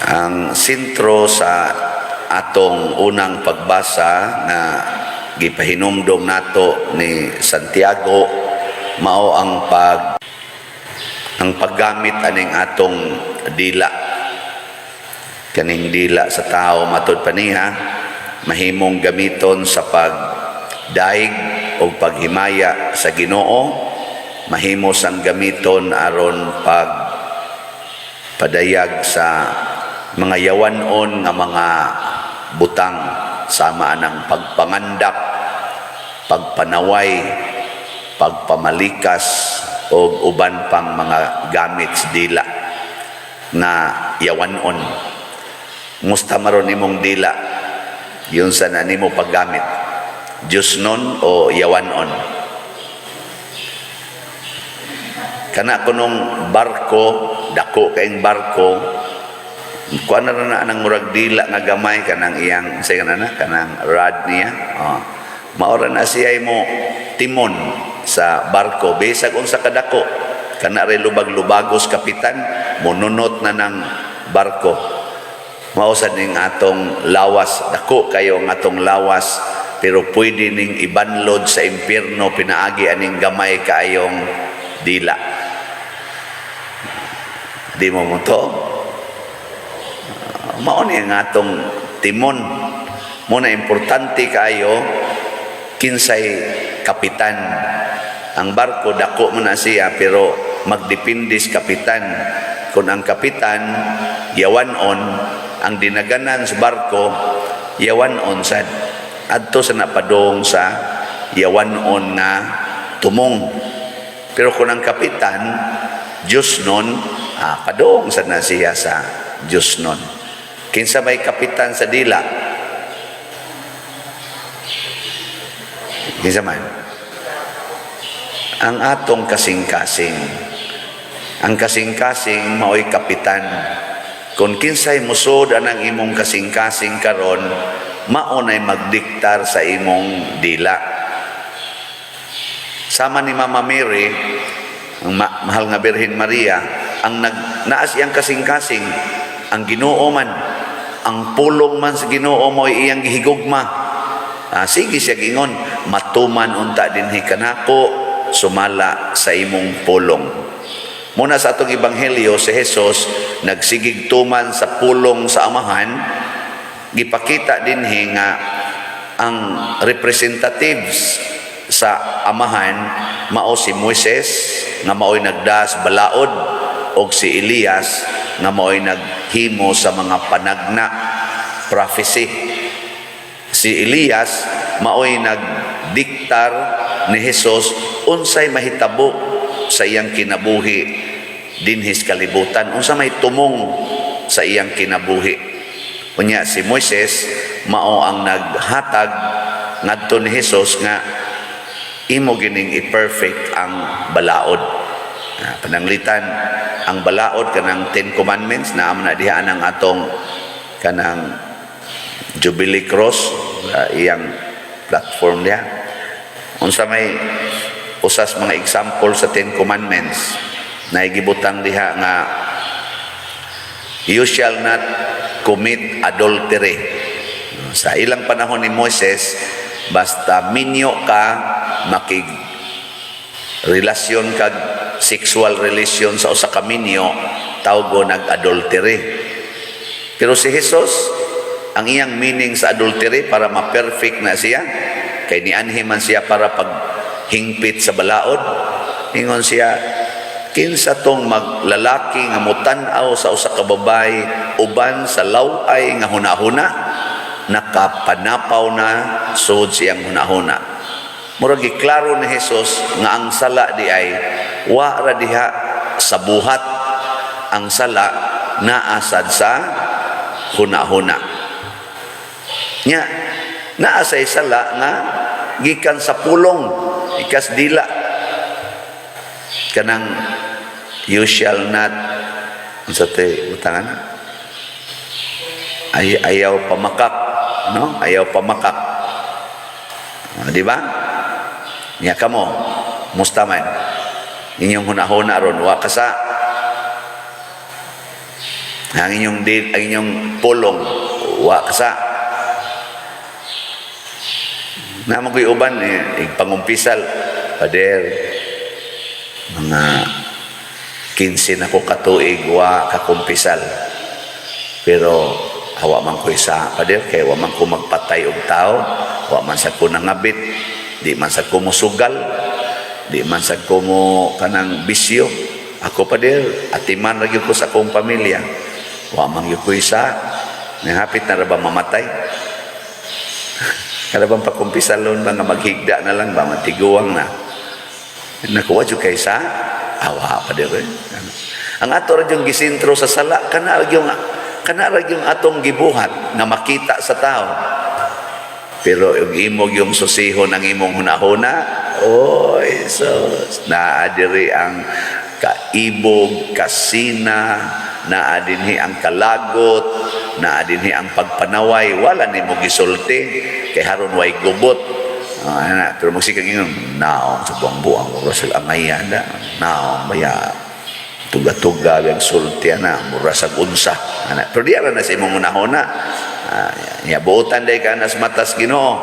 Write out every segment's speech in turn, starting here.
Ang sentro sa atong unang pagbasa na gipahinumdom nato ni Santiago mao ang paggamit aning atong dila. Kaning dila sa tao matud pa niya mahimong gamiton sa pagdaig o paghimaya sa Ginoo, mahimo sang gamiton aron padayag sa mga yawanon nga mga butang sama ng pagpangandak, pagpanaway, pagpamalikas o uban pang mga gamit sa dila na yawanon. Musta maron nimong dila yun sa nimo paggamit, Diyos nun o yawanon? Kana kunong barko, dako kaing barko, kuan na nang murag dila nga gamay kanang iyang kanang rod niya. Maora na siya mo timon sa barko bisag unsa kadako. Kana ray lubag-lubagos kapitan mununot na ng barko. Mao sad ning atong lawas, dako kayo ang atong lawas pero pwede ning ibanlod sa impierno pinaagi aning gamay kaayong dila. Di mo mo to? Mao ni ang atong timon. Muna importante kayo kinsay kapitan. Ang barko dako man na siya pero magdepende sa kapitan. Kung ang kapitan yawanon, ang dinaganan sa barko yawanon sad adto sa napadong sa yawanon nga tumong. Pero kung ang kapitan Diyos nun, padong sad na siya sa Diyos nun. Kinsa may kapitan sa dila? Kinsa man? Ang atong kasing-kasing. Ang kasing-kasing mao'y kapitan. Kung kinsay musod anang imong kasing-kasing karon, mao nay magdiktar sa imong dila. Sama ni Mama Mary, ang mahal nga Birhen Maria, ang naas iyang kasing-kasing, ang Ginoo man, ang pulong man sa Ginoo mo iyang gihigugma. Sige siya gingon, matuman unta dinhi kanako, sumala sa imong pulong. Muna sa atong ebanghelyo si Jesus nagsigig tuman sa pulong sa Amahan, gipakita dinhi nga ang representatives sa Amahan mao si Moises nga mao'y nagdas balaod o si Elias nga mao'y naghimo sa mga panagna prophecy. Si Elias mao'y nagdiktar ni Jesus unsay mahitabo sa iyang kinabuhi dinhis kalibutan, unsa may tumong sa iyang kinabuhi. Unya si Moises mao ang naghatag ngadto ni Jesus nga imo gining i-perfect ang balaod. Pananglitan ang balaod kanang 10 Commandments na amna diha ang atong kanang Jubilee Cross, iyang platform diha. Unsa may usas mga example sa 10 Commandments na igibutang diha nga you shall not commit adultery. Sa ilang panahon ni Moises, basta minyo ka makig relasyon kag sexual relation sa usa ka minyo, tawgo nag-adultery. Pero si Jesus, ang iyang meaning sa adultery para ma-perfect na siya, kay nianhi man siya para paghingpit sa balaod, ingon siya, kinsa tong maglalaki nga mutan-aw sa usa ka babae uban sa laway nga hunahuna, nakapanapaw na sud siyang hunahuna. Murag giklaro ni Jesus nga ang sala di ay wa ra diha sa buhat, ang sala naa sad sa hunahuna. Nya naa say sala nga gikan sa pulong, ikas dila. Kanang you shall not unsa te utangan? Ayaw pamakak, no? Ayaw pamakak. Di ba? Nya kamo, musta man? Inyong hunahuna ron, wa kasa Ang inyong pulong wa kasa. Naman ko'y uban pangumpisal, pader, mga 15 na ko katuig wa kakumpisal. Pero hawa man ko isa, pader, kaya wa man ko magpatay og tao, wa man sa ko nangabit, di man sa ko musugal, di man sa ko mo kanang bisyo. Ako, pader, atiman ra gyud ko sa akong pamilya, wa man gyud ko isa, nahapit na ra ba mamatay? Kada bang pakumpisalon ba nga maghigda na lang ba, matiguang na. Nakuha dyan kay sa awa pa din. Ang ato rin yung gisintro sa sala, kana rin yung atong gibuhat na makita sa tao. Pero yung imog yung susihon ng imong hunahuna, oy, sus, naadiri ang kaibog, kasina, naadinhi ang kalagot, naadinhi ang pagpanaway, wala ni mo gisulti, kay haron way gubot. Pero magsikang ingon, naong sa buang-buang, mura sa angayan, naong maya, tuga-tuga, yung sulti, mura sa unsa. Pero di na sa imong unahuna, buutan day ka nas matas Ginoo,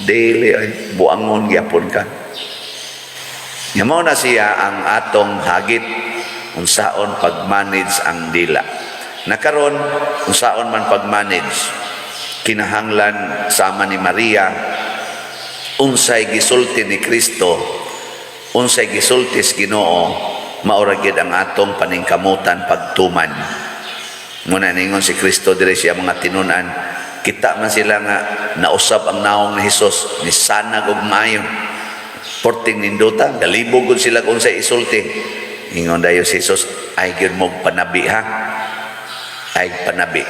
daily, buangon, gyapon ka. Yamaw na siya ang atong hagit, unsaon pag-manage ang dila. Nakaron, unsaon man pag-manage, kinahanglan sama ni Maria, unsay gisulti ni Kristo, unsay gisultis Ginoo, mauragid ang atong paningkamutan pagtuman. Muna ningon si Kristo diri siya mga tinunan, kita man sila nga nausap ang naong ni Hesus, ni sanag og maayo. Porting ninduta, galibog gud sila kung unsay isulti. Ingon dayo si Hesus, ay gyud mo panabi ha. Ay panabi.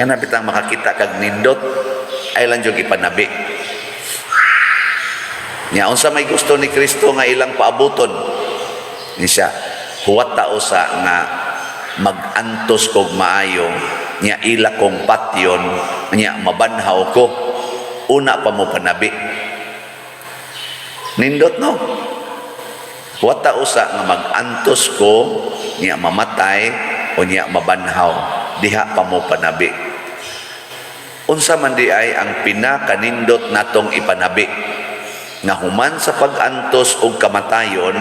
Kana bitang makakita kag nindot, ay lang jud ipanabi. Nya unsa may gusto ni Kristo nga ilang paabuton? Ni siya, huwat ta usa nga magantos kog maayo, nya ila kong patyon, nya mabanhaw ko. Una pa mo panabi. Nindot no? Huwat ta usa nga magantos ko, nya mamatay, o nya mabanhaw. Diha pa mo panabi. Unsa man di ay ang pinakanindot natong ipanabi, nga human sa pag-antos o kamatayon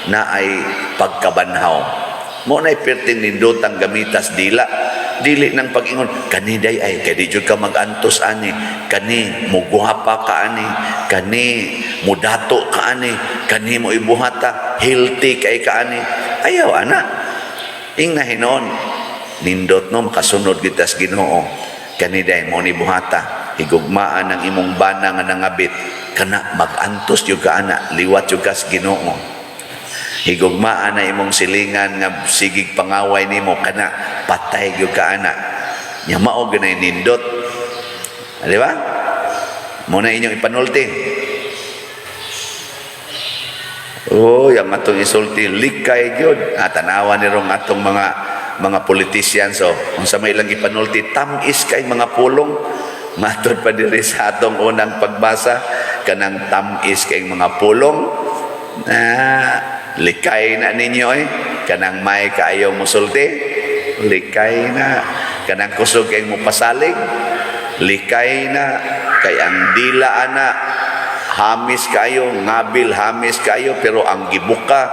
na ay pagkabanhaw. Mo na'y perting nindot ang gamitas dila. Dili ng pag-ingon, kani day ay, kadi jud ka mag-antos ani, kani muguhapa ka ani, kani mudato ka ani, kani mo ibuhata, healthy kay ka ani. Ayaw, ana. Ingna hinon, nindot no, makasunod kita sa Ginoo. Kani day mo ni buhata, higugmaan ang imong bana nga nangabit, kana mag-antos jud ka ana, liwat jud ka sa Ginoo. Higugmaan na imong silingan nga sigig pangaway nimo, kana patay gyud ka ana. Nya mao ganay nindot. Di ba? Muna inyong ipanulti. Yang atong isulti likay gyud. Tanawa ni rong atong mga politician, so unsa may ilang ipanulti, tamis kay mga pulong. Matod pa diri sa atong unang pagbasa, kanang tamis kay mga pulong. Likay na ninyo kanang may kaayaw musulti, likay na. Kanang kusog kay mo pasalig, likay na. Kay ang dila ana, hamis kayo, ngabil hamis kayo, pero ang gibuka,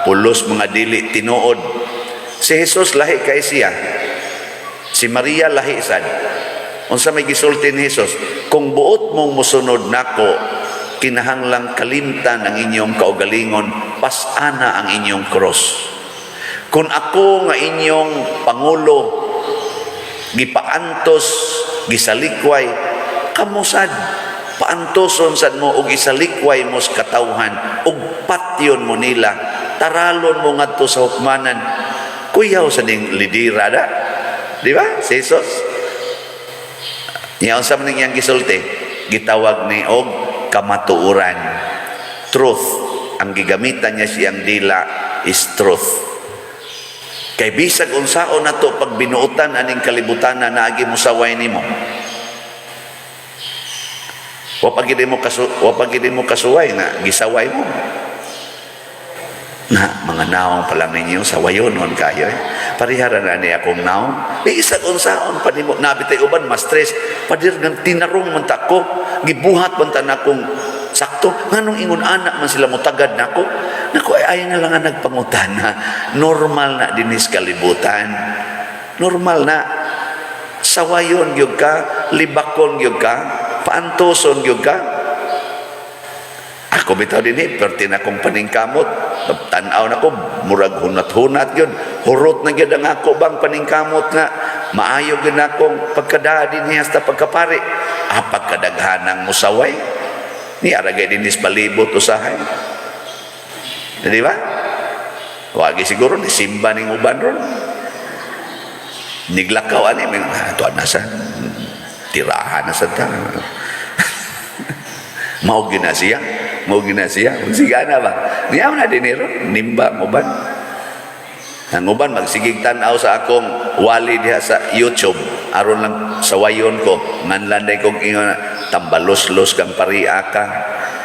pulos mga dili tinuod. Si Jesus lahi kay siya, si Maria lahi sad. Unsa may gisulti ni Jesus, kung buot mong musunod nako, kinahanglang kalimtan ang inyong kaugalingon, pasana ang inyong cross. Kung ako nga inyong Pangulo, gipaantos, gisalikway, kamusad, paantoson sad mo, o gisalikway mo sa katawhan, o patyon mo nila, taralon mo ngadto sa hukmanan, kuyaw sa ning lidira da. Di ba? Si Jesus. Yan sa maning yang gisulti, gitawag ni og kamatuuran, truth. Ang gigamitan niya siyang dila is truth. Kay bisag unsaon nato pag binuutan aning kalibutan na naagi mo saway nimo, wa pagid mo kasuway na gisaway mo. Na mga naong pa lang ninyo sa wayonon kayo pariharan na niya akong naong isa unsaon pa nimo nabitay uban mas stress padir ng tinarong man ta ko gibuhat man ta nakong sakto nganong ingon anak man sila motagad nako ay nga lang nga nagpangutana normal na dinis kalibutan normal na sawayon gyud ka libakon gyud ka paantoson gyud ka. Ako bitaw din perti na akong paningkamot tanaw na ko murag hunat-hunat yun hurot na yun ang ako bang paningkamot nga maayo yun akong pagkada din niya hasta pagkapari pagkadaghanang musaway ni aragay din is palibot usahay di ba wagi siguro ni simba ning uban ron niglakaw ani ito nasa tirahan na sa ta mau ginasiya siga na ba niyaw na dinero nimba mo ba ang uban magsigig tanaw sa akong wali diha sa YouTube aron lang sa wayon ko nganlanday kong ingon tambalos-los kang paria ka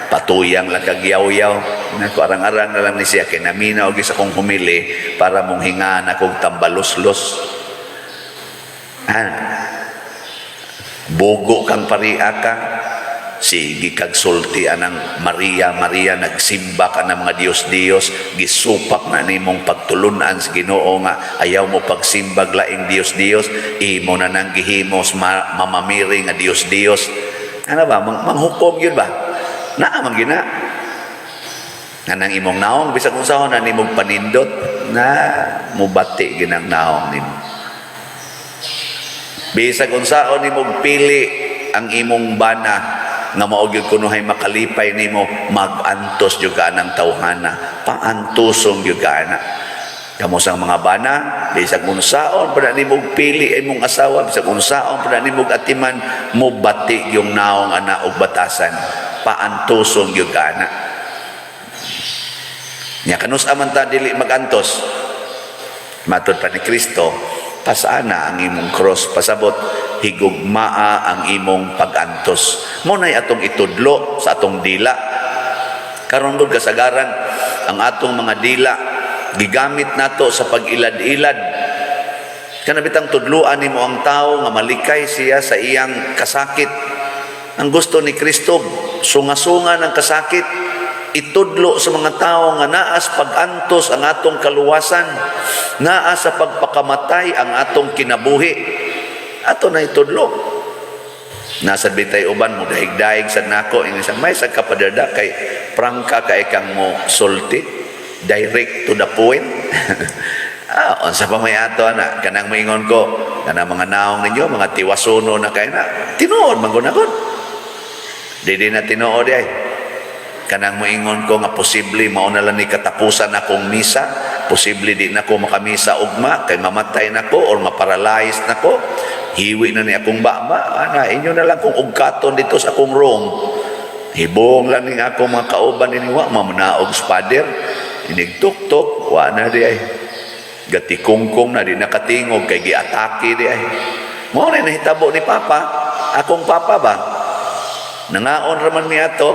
patuyang lang kag yaw-yaw nako arang-arang na lang ni siya kinaminaw gis akong humili para mong hinga na kong tambalos-los bogo kang paria ka sige kag sulti anang Maria nagsimba ka ng mga Dios gisupak na nimong pagtulunan sa Ginoo nga ayaw mo pagsimbag laing Dios imo na nang gihimos mamamiri nga Dios ano ba manghukom yun ba naamang gina nga nang imong naong bisag unsahon na nimong panindot na mubati ginang naong nimo bisag unsahon nimong pili ang imong bana nga maugyod kunuhay makalipay nimo magantos jud ka ng tawhana paantosong jud ka na kamo sang mga bana bisag unsaon pa nimo pili imong asawa bisag unsaon pa nimo atiman mo bati yung naong ana og batasan paantosong jud ka na nya kanus aman ta dili magantos matud pa ni Kristo pasana ang imong cross pasabot higugmaa ang imong pagantos mo nay atong itudlo sa atong dila karon gud kasagaran ang atong mga dila gigamit nato sa pag-ilad-ilad kanabitang tudloan nimo ang tawo nga malikay siya sa iyang kasakit ang gusto ni Kristo sunga-sunga ng kasakit itudlo sa mga tao nga naas pag-antos ang atong kaluwasan naa sa pagpakamatay ang atong kinabuhi ato na itudlo nasa bitay uban mo dahig-dahig sa nako ingon may sa kapadada kay prangka kay kang mo sulti direct to the point unsa pa may ato ana kanang moingon ko kanang mga naong ninyo mga tiwasuno na kay na tinuod mangunagod dili na tinuod ay kanang moingon ko nga posible mao na lang ni katapusan akong misa posible di nako makamisa ugma kay mamatay nako or maparalyze nako hiwi na ni akong baba ana inyo na lang kung ugkaton dito sa akong room hibong lang ning akong mga kauban niniwa mamnaog spader inigtuktok wa na di ay gatikungkong na di nakatingog kay giatake di ay mo na nahitabo ni papa akong papa ba nangaon raman niya to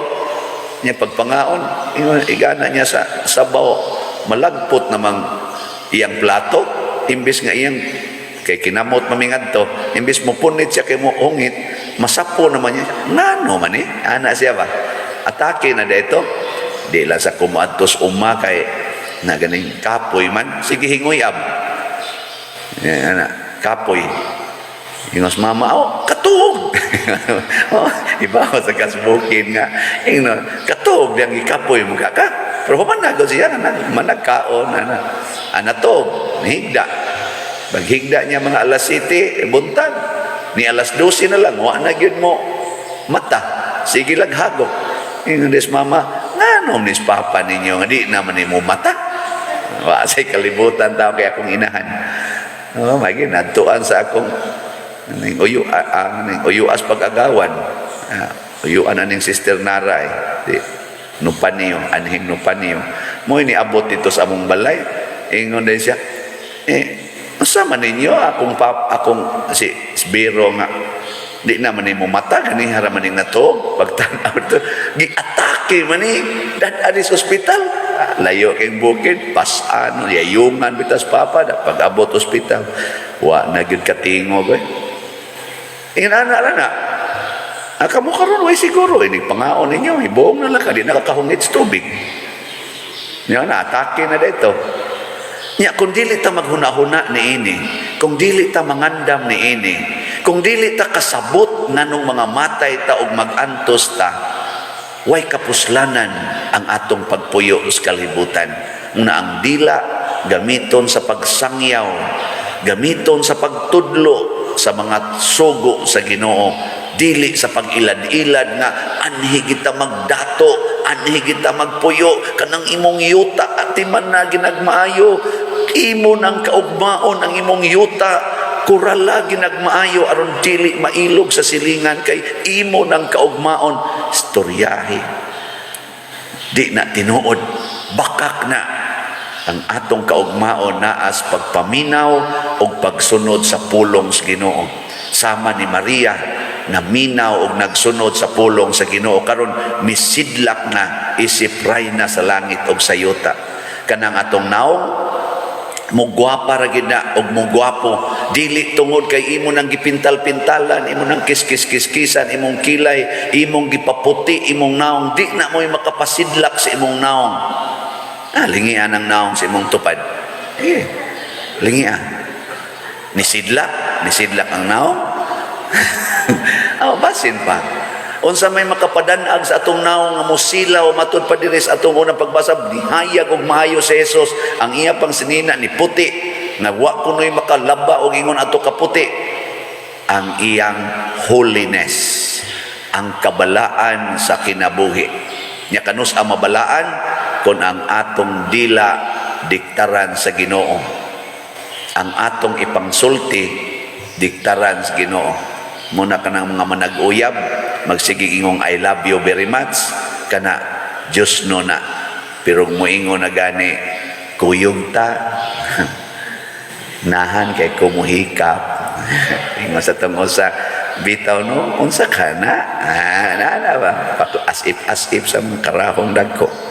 niya pagpangaon igana niya sa sabaw malagpot namang iyang plato imbis nga iyang kay kinamot mamingad to imbis mo punit siya kay mo ungit masapo naman niya ngano man ana siya ba atake na dito di lang sa kumadtos kay na ganing kapoy man sige hingoy ab ana kapoy ingos mama katug iba ko sa kasbukin nga katug yang ikapoy mo ka pero managod siya managkaon ana to higda baghigda niya mga alas 7 buntag ni alas 12 na lang wa na gyud mo mata sige lang hagok ingon des mama ngano nis papa ninyo nga di naman nimo mata wa say kalibutan ta kay akong inahan magi nadtuan sa akong ning uyuas pag-agawan uyuan aning sister Naray di nupaniyo anhing nupaniyo mo ini abot dito sa among balay ingon din siya sama ninyo akong si Biro nga Di naman ni mo mata gani haraman ning nato pagtanaw to gi-atake man ni dan adis ospital. Layo kay bukid pasan yayungan bitas papa da pag-abot ospital wa na gyud katingog eh. Ingana ra na. Kamo karon way siguro ini pangaon ninyo ibong na lang kadi nakakahungit sa tubig. Nya na atake na dito. Nya kung dili ta maghuna-huna niini, kung dili ta mangandam niini, kung dili ta kasabot nganong mga matay ta og magantos ta, way kapuslanan ang atong pagpuyo sa kalibutan. Na ang dila gamiton sa pagsangyaw, gamiton sa pagtudlo sa mga sugo sa Ginoo, dili sa pag-ilad-ilad nga anhi kita magdato, anhi kita magpuyo kanang imong yuta at man na ginagmaayo, imo nang kaugmaon ang imong yuta kurala ginagmaayo aron dili mailog sa silingan kay imo nang kaugmaon istoryahe. Di na tinuod, bakak na ang atong kaugmaon naas pagpaminaw o pagsunod sa pulong sa Ginoo. Sama ni Maria na minaw og nagsunod sa pulong sa Ginoo karon misidlak na isip rayna sa langit og sa yuta. Kanang atong naong mugwapa ra gid na og mugwapo dili tungod kay imo nang gipintal-pintalan, imo nang kiskis-kiskisan imong kilay, imong gipaputi imong naong, di na mo'y makapasidlak sa imong naong. Lingian ang naong sa imong tupad. Lingian. Nisidlak ang naong. Basin pa. Unsa may makapadan-ag sa atong naong nga musilaw matud pa diri sa atong unang pagbasa, dihayag og maayo si Jesus ang iya pang sinina ni puti nga wa kunoy makalaba og ingon ato kaputi ang iyang holiness, ang kabalaan sa kinabuhi. Nya kanus ang mabalaan kon ang atong dila diktaran sa Ginoo, ang atong ipangsulti diktaran sa Ginoo. Muna ka ng mga manag-uyab, magsige ingong I love you very much, kana Diyos no na. Pero moingo na gani, kuyog ta, nahan kay kumuhikap. Ingo sa tungkol sa bitaw no, unsa ka na? Nana ba? As if sa mga karahong dagko.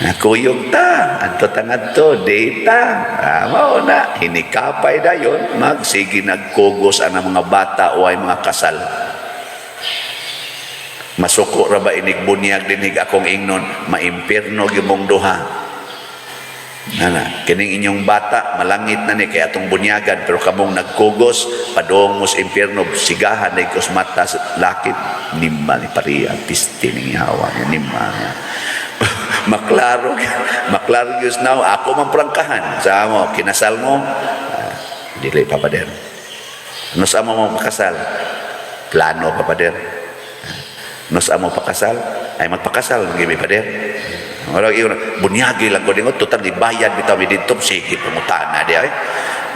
Kuyog ta, adto tangadto, data. Mao na, hinikapay dayon, magsige nagkugos ang mga bata o ay mga kasal. Masuko ra ba inig bunyag dinig akong ingnon, maimpirno gyud duha. Nana, kining inyong bata malangit na ni kay atong bunyagan pero kamong nagkugos padong mo sa impierno sigahan na ikos mata sa lakit nimba ni pariya pisti ning yawa nimba niya. maklaro yus now ako man prangkahan sa mo kinasal mo dili pa pader no sa mo makasal plano pa pader no sa mo pakasal ay magpakasal gibi pader orang iyon bunyagi lang ko dingot total dibayad bitaw mi dito sige pangutana di ay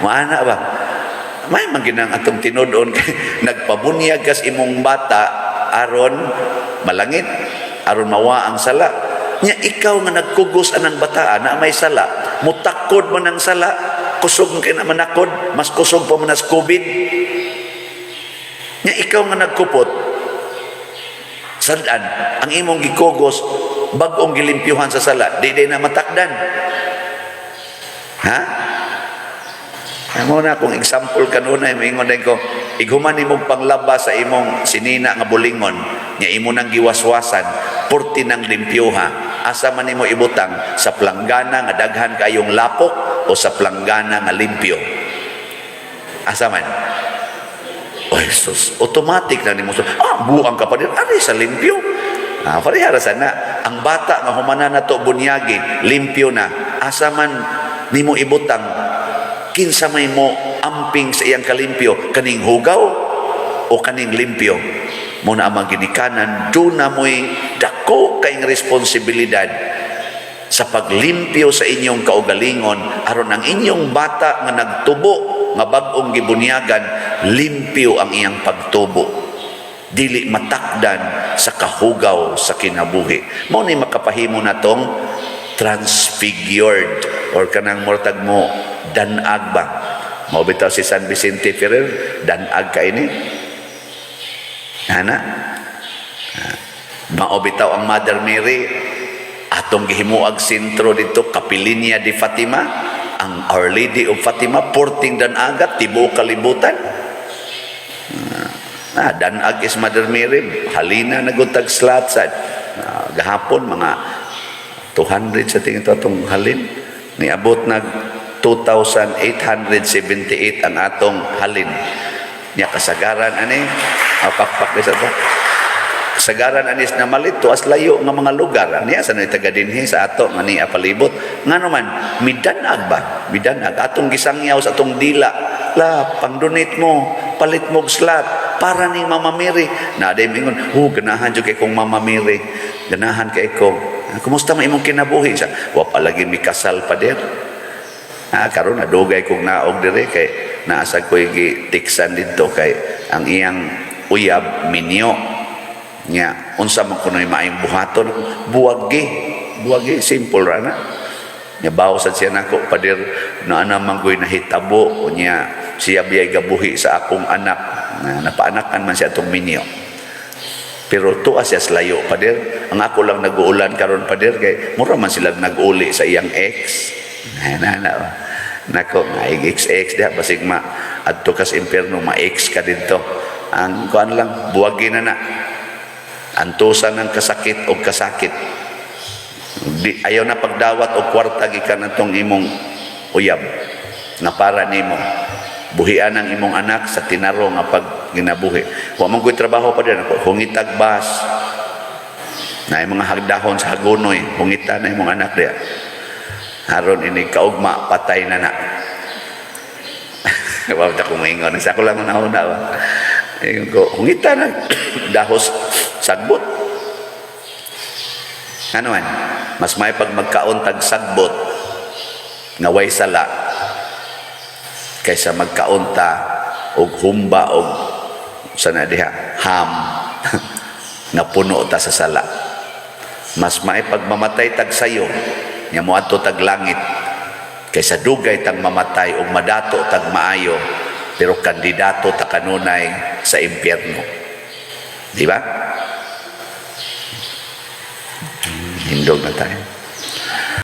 maana ba may manginang atong tinudon nagpabunyag kas imong bata aron malangit aron mawa ang sala nya ikaw nga nagkugos anang bataan na may sala mutakod man ang sala kusog kay na manakod mas kusog pa man as COVID nya ikaw nga nagkupot sadan ang imong gikugos bag-ong gilimpyuhan sa sala di na matakdan ha amo na kung example kanunay maingon din ko iguman imong panglaba sa imong sinina nga bulingon nya imo nang giwaswasan purti nang limpyuha asa man nimo ibutang sa planggana nga daghan kayong lapok o sa planggana nga limpyo asa man oh Jesus automatic na nimo buang ka pa din ari sa limpyo parehara sana ang bata nga humana na to bunyagi limpyo na asa man nimo ibutang kinsa may mo amping sa iyang kalimpyo kaning hugaw o kaning limpyo mo na ang ginikanan do na mo'y dako kayong responsibilidad sa paglimpyo sa inyong kaugalingon aron ang inyong bata nga nagtubo nga bag-ong gibunyagan limpyo ang iyang pagtubo dili matakdan sa kahugaw sa kinabuhi mo ni makapahimo na tong transfigured or kanang mortag mo danag ba mo bitaw si San Vicente Ferrer danag ka ini Ana, mao bitaw ang Mother Mary atong gihimuag sentro dito Kapilinya di Fatima, ang Our Lady of Fatima, porting dan agat tibuok kalibutan. Danag is Mother Mary, halina nagutag slatsad. Gahapon mga 200 sa tingin ito atong halin. Niabot nag 2,878 ang atong halin. Nya kasagaran ani, pakpak sa to. Kasagaran anis na malito as layo nga mga lugar. Niya sa taga dinhi sa ato nga ni apalibot. Ngano man midanag ba? Midanag atong gisangyaw sa atong dila. La, pang-donate mo, palit mo slot para ni Mama Mary. Na day mingon, ganahan jud kay kong Mama Mary. Ganahan kay ko. Kumusta man imong kinabuhi sa? Wa pa lagi mi kasal pa der. Karon na dugay kong naog dire kay naasa ko tiksan dito kay ang iyang uyab minyo. Nya unsa man kunoy maayong buhaton? Buwagi simple ra na. Nya bawo sa siya nako pader na anamang ko'y nahitabo nya siya biyay gabuhi sa akong anak na napaanakan man siya atong minyo. Pero tuwa siya layo pader. Ang ako lang nag-uulan karon pader kay mura man sila nag-uli sa iyang ex. Nako nga ex diha basig ma adto kas impierno ma-ex ka didto. Ang kuan lang buwagi na na. Antusan ng kasakit o kasakit. Ayaw na pagdawat o kwarta gikan atong imong uyab na para nimo. Buhian ang imong anak sa tinaro nga pag ginabuhi. Wa man ko'y trabaho pa din ako. Hungitag bas. Na yung mga hagdahon sa hagunoy. Hungita na imong anak diya. Haron ini kaugma patay na na. Wala akong maingon. Sa ako lang una-una. Hungita na. Dahos sagbot. Ano man? Mas may pag magkauntag sagbot nga way sala kaysa magkaunta og humba og sana diha ham nga puno ta sa sala. Mas may pagmamatay tag sayo nya moadto tag langit kaysa dugay tag mamatay og madato tag maayo pero kandidato ta kanunay sa impyerno. Di ba? Hindog na tayo.